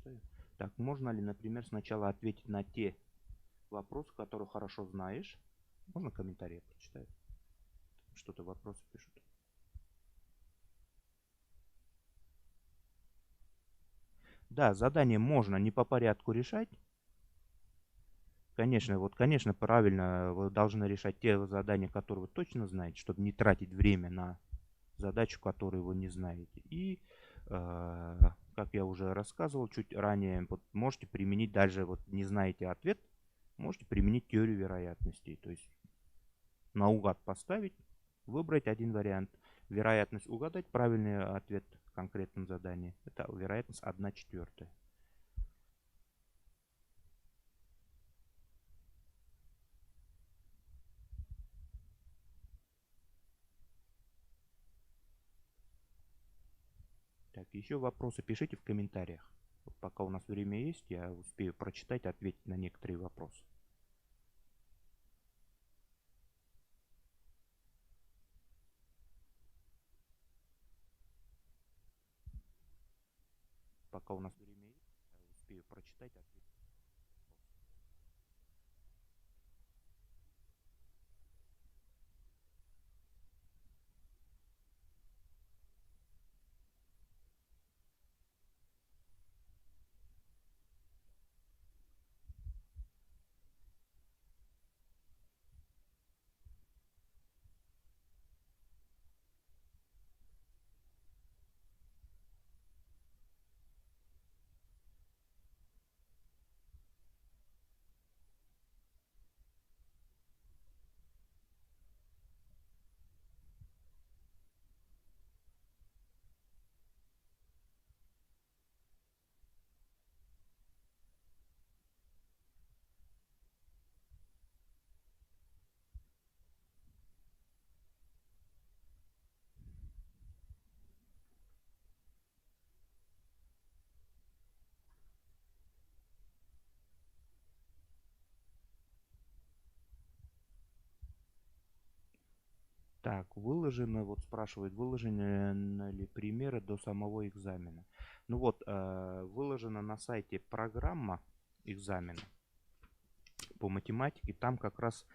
прочитаю. Так, можно ли, например, сначала ответить на те вопросы, которые хорошо знаешь? Можно комментарии прочитать? Что-то вопросы пишут. Да, задание можно не по порядку решать. Конечно, правильно вы должны решать те задания, которые вы точно знаете, чтобы не тратить время на задачу, которую вы не знаете. И, как я уже рассказывал чуть ранее, вот можете применить даже, вот не знаете ответ, можете применить теорию вероятностей. То есть наугад поставить, выбрать один вариант. Вероятность угадать правильный ответ в конкретном задании. Это вероятность 1/4. Так, еще вопросы пишите в комментариях. Вот пока у нас время есть, я успею прочитать, ответить на некоторые вопросы. Пока у нас время есть, я успею прочитать, ответить. Так, выложено, вот спрашивает, выложены ли примеры до самого экзамена. Ну вот, выложена на сайте программа экзамена по математике. Там как раз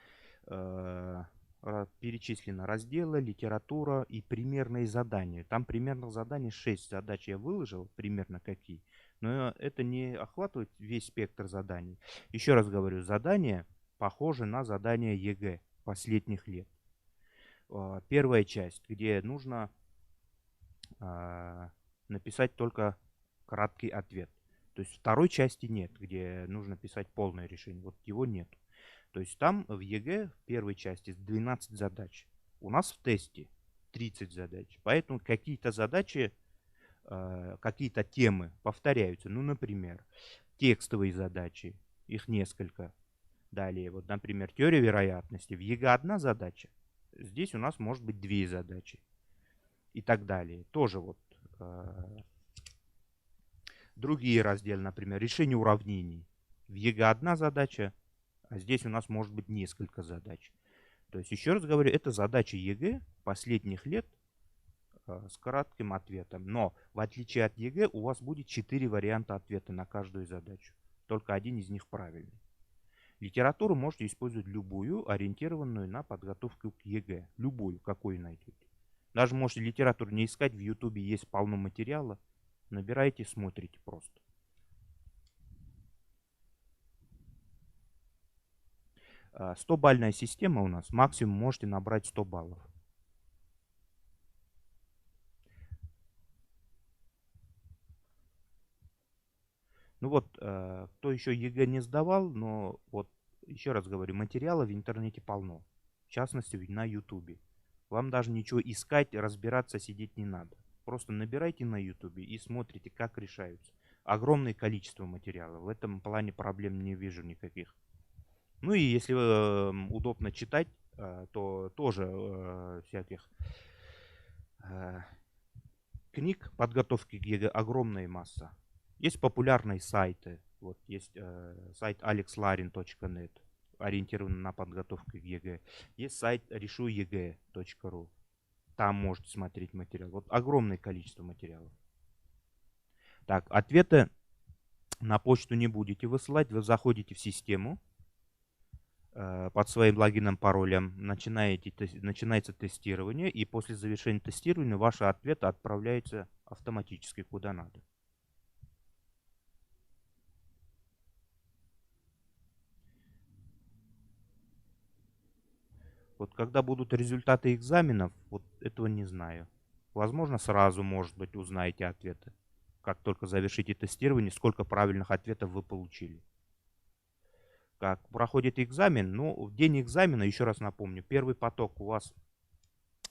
перечислены разделы, литература и примерные задания. Там примерных заданий 6 задач я выложил, примерно какие. Но это не охватывает весь спектр заданий. Еще раз говорю, задания похожи на задания ЕГЭ последних лет. Первая часть, где нужно написать только краткий ответ. То есть второй части нет, где нужно писать полное решение. Вот его нет. То есть там в ЕГЭ в первой части 12 задач. У нас в тесте 30 задач. Поэтому какие-то задачи, какие-то темы повторяются. Ну, например, текстовые задачи. Их несколько. Далее, вот, например, теория вероятности. В ЕГЭ одна задача. Здесь у нас может быть две задачи. И так далее. Тоже вот другие разделы, например, решение уравнений. В ЕГЭ одна задача, а здесь у нас может быть несколько задач. То есть, еще раз говорю, это задача ЕГЭ последних лет с кратким ответом. Но, в отличие от ЕГЭ, у вас будет 4 варианта ответа на каждую задачу. Только один из них правильный. Литературу можете использовать любую, ориентированную на подготовку к ЕГЭ. Любую, какую найдете. Даже можете литературу не искать, в Ютубе есть полно материала. Набираете, смотрите просто. А, 100-бальная система у нас. Максимум можете набрать 100 баллов. Ну вот, кто еще ЕГЭ не сдавал, но вот еще раз говорю, материала в интернете полно. В частности, на Ютубе. Вам даже ничего искать, разбираться, сидеть не надо. Просто набирайте на Ютубе и смотрите, как решаются. Огромное количество материала. В этом плане проблем не вижу никаких. Ну и если удобно читать, то тоже всяких книг подготовки к ЕГЭ огромная масса. Есть популярные сайты. Вот есть сайт alexlarin.net, ориентированный на подготовку к ЕГЭ. Есть сайт решуегэ.ру. Там можете смотреть материал. Вот огромное количество материалов. Так, ответы На почту не будете высылать, вы заходите в систему под своим логином, паролем, начинается тестирование, и после завершения тестирования ваши ответы отправляются автоматически куда надо. Вот когда будут результаты экзаменов, вот этого не знаю. Возможно, сразу, может быть, узнаете ответы. Как только завершите тестирование, сколько правильных ответов вы получили. Как проходит экзамен, ну, в день экзамена, еще раз напомню, первый поток у вас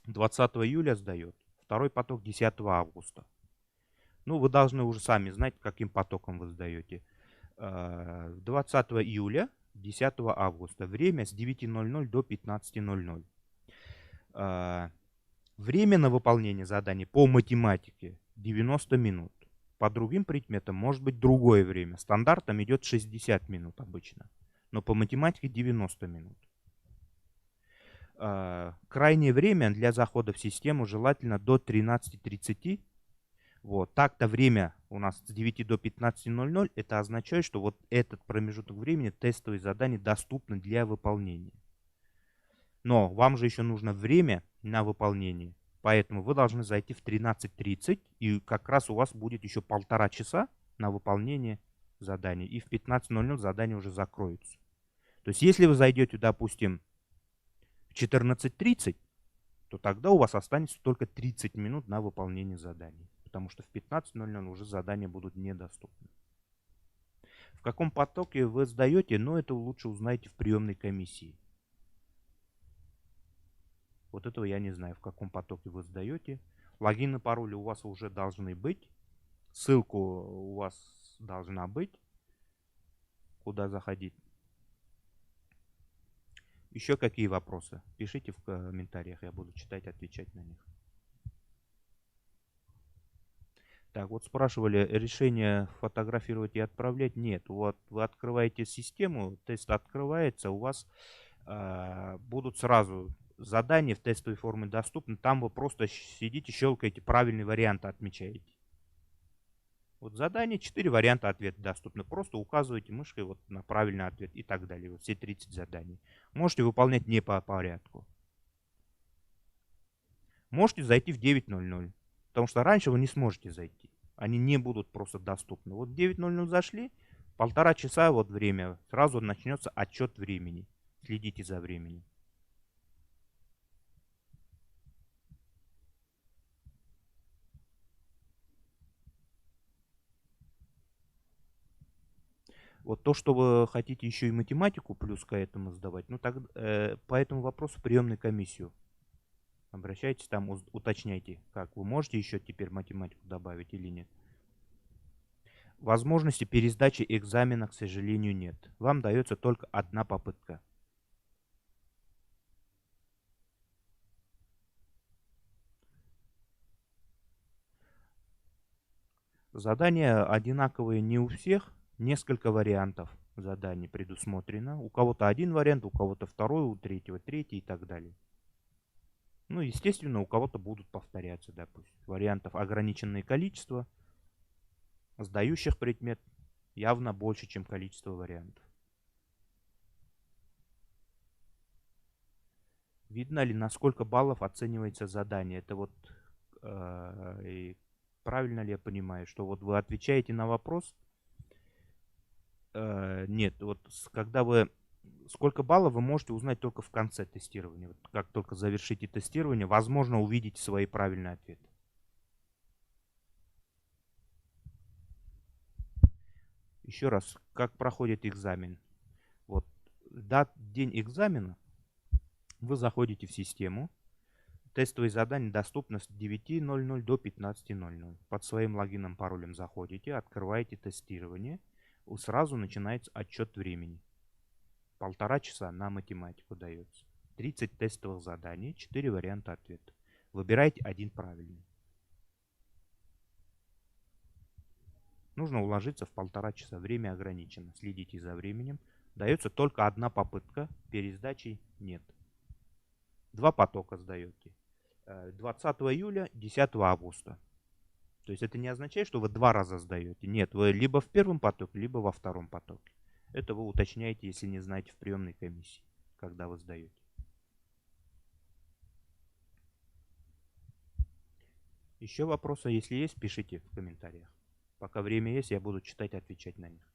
20 июля сдает, второй поток 10 августа. Ну, вы должны уже сами знать, каким потоком вы сдаете. 20 июля, 10 августа. Время с 9:00 до 15:00. Время на выполнение заданий по математике 90 минут. По другим предметам может быть другое время. Стандартом идет 60 минут обычно. Но по математике 90 минут. Крайнее время для захода в систему желательно до 13:30. Вот. Так-то время у нас с 9 до 15:00. Это означает, что вот этот промежуток времени тестовые задания доступны для выполнения. Но вам же еще нужно время на выполнение. Поэтому вы должны зайти в 13:30. И как раз у вас будет еще 1,5 часа на выполнение заданий. И в 15:00 задания уже закроются. То есть если вы зайдете, допустим, в 14:30, то тогда у вас останется только 30 минут на выполнение заданий. Потому что в 15:00 уже задания будут недоступны. В каком потоке вы сдаете, но это лучше узнаете в приемной комиссии. Вот этого я не знаю, в каком потоке вы сдаете. Логин и пароли у вас уже должны быть. Ссылка у вас должна быть, куда заходить. Еще какие вопросы? Пишите в комментариях, я буду читать, отвечать на них. Так, вот спрашивали, решение фотографировать и отправлять? Нет. Вот вы открываете систему, тест открывается, у вас будут сразу задания в тестовой форме доступны. Там вы просто сидите, щелкаете, правильный вариант отмечаете. Вот задание, 4 варианта ответа доступны. Просто указываете мышкой вот на правильный ответ и так далее. Вот все 30 заданий. Можете выполнять не по порядку. Можете зайти в 9:00. Потому что раньше вы не сможете зайти. Они не будут просто доступны. Вот в 9:00 зашли, 1,5 часа вот время. Сразу начнется отчет времени. Следите за временем. Вот то, что вы хотите еще и математику плюс к этому сдавать, ну так по этому вопросу в приемную комиссию обращайтесь, там уточняйте, как вы можете еще теперь математику добавить или нет. Возможности пересдачи экзамена, к сожалению, нет. Вам дается только одна попытка. Задания одинаковые не у всех. Несколько вариантов заданий предусмотрено. У кого-то один вариант, у кого-то второй, у третьего третий и так далее. Ну, естественно, у кого-то будут повторяться, допустим. Вариантов ограниченное количество. Сдающих предмет явно больше, чем количество вариантов. Видно ли, на сколько баллов оценивается задание? Это вот правильно ли я понимаю, что вот вы отвечаете на вопрос? Нет, вот когда вы сколько баллов вы можете узнать только в конце тестирования. Вот как только завершите тестирование, возможно, увидите свои правильные ответы. Еще раз, как проходит экзамен? Вот день экзамена вы заходите в систему. Тестовые задания доступны с 9:00 до 15:00. Под своим логином, паролем заходите, открываете тестирование. И сразу начинается отчет времени. 1,5 часа на математику дается. 30 тестовых заданий, 4 варианта ответа. Выбирайте один правильный. Нужно уложиться в 1,5 часа. Время ограничено. Следите за временем. Дается только одна попытка. Пересдачи нет. 2 потока сдаете. 20 июля, 10 августа. То есть это не означает, что вы 2 раза сдаете. Нет, вы либо в первом потоке, либо во втором потоке. Это вы уточняете, если не знаете в приемной комиссии, когда вы сдаете. Еще вопросы, если есть, пишите в комментариях. Пока время есть, я буду читать и отвечать на них.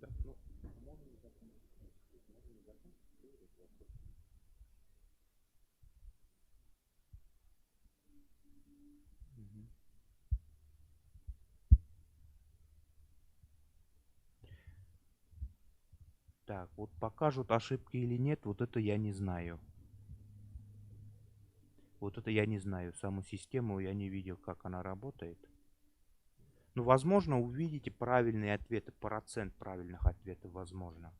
Так, ну, можно ли закончить? Можно ли закончить? Мгм. Так, вот покажут ошибки или нет, вот это я не знаю. Вот это я не знаю. Саму систему я не видел, как она работает. Ну, возможно, увидите правильные ответы, процент правильных ответов, возможно.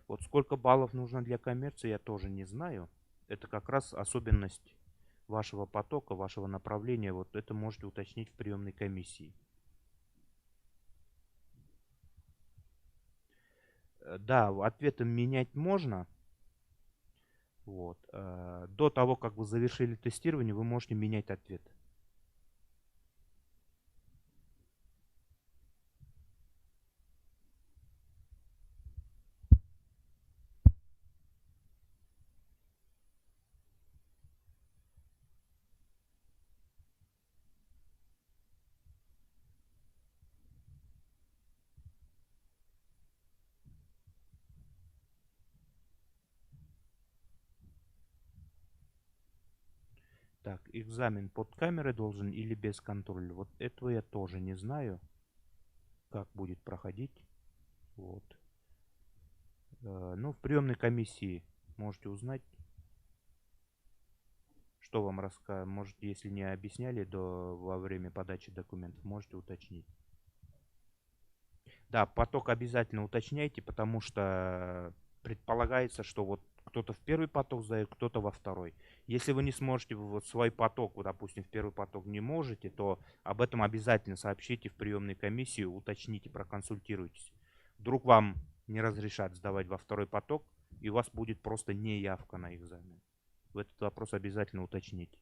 Вот сколько баллов нужно для коммерции, я тоже не знаю. Это как раз особенность вашего потока, вашего направления. Вот это можете уточнить в приемной комиссии. Да, ответы менять можно. Вот. До того, как вы завершили тестирование, вы можете менять ответ. Так, экзамен под камерой должен или без контроля? Вот этого я тоже не знаю, как будет проходить. Вот. Ну, в приемной комиссии можете узнать, что вам рассказать. Можете, если не объясняли во время подачи документов, можете уточнить. Да, поток обязательно уточняйте, потому что предполагается, что вот кто-то в первый поток сдает, кто-то во второй. Если вы не сможете вот свой поток, вот, допустим, в первый поток не можете, то об этом обязательно сообщите в приемной комиссии, уточните, проконсультируйтесь. Вдруг вам не разрешат сдавать во второй поток, и у вас будет просто неявка на экзамен. Вы этот вопрос обязательно уточните.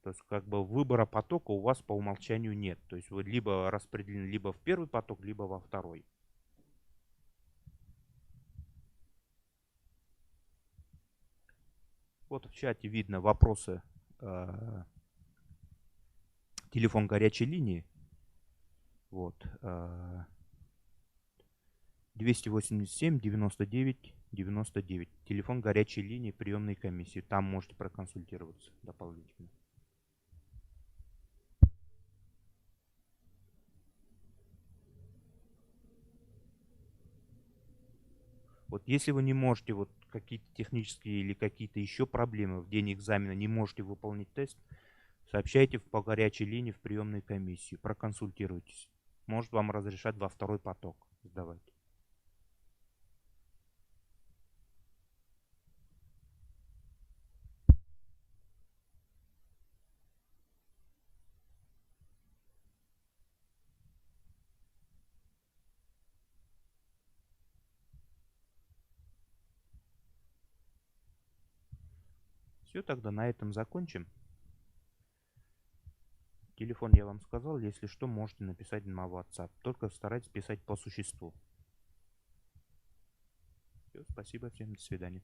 То есть как бы выбора потока у вас по умолчанию нет. То есть вы либо распределены либо в первый поток, либо во второй. Вот в чате видно вопросы. Телефон горячей линии. Вот. 287-99-99. Телефон горячей линии приемной комиссии. Там можете проконсультироваться дополнительно. Вот если вы не можете, вот какие-то технические или какие-то еще проблемы в день экзамена, не можете выполнить тест, сообщайте по горячей линии в приемную комиссию, проконсультируйтесь. Может вам разрешат во второй поток сдавать. Все, тогда на этом закончим. Телефон я вам сказал, если что, можете написать на WhatsApp. Только старайтесь писать по существу. Всё, спасибо всем, до свидания.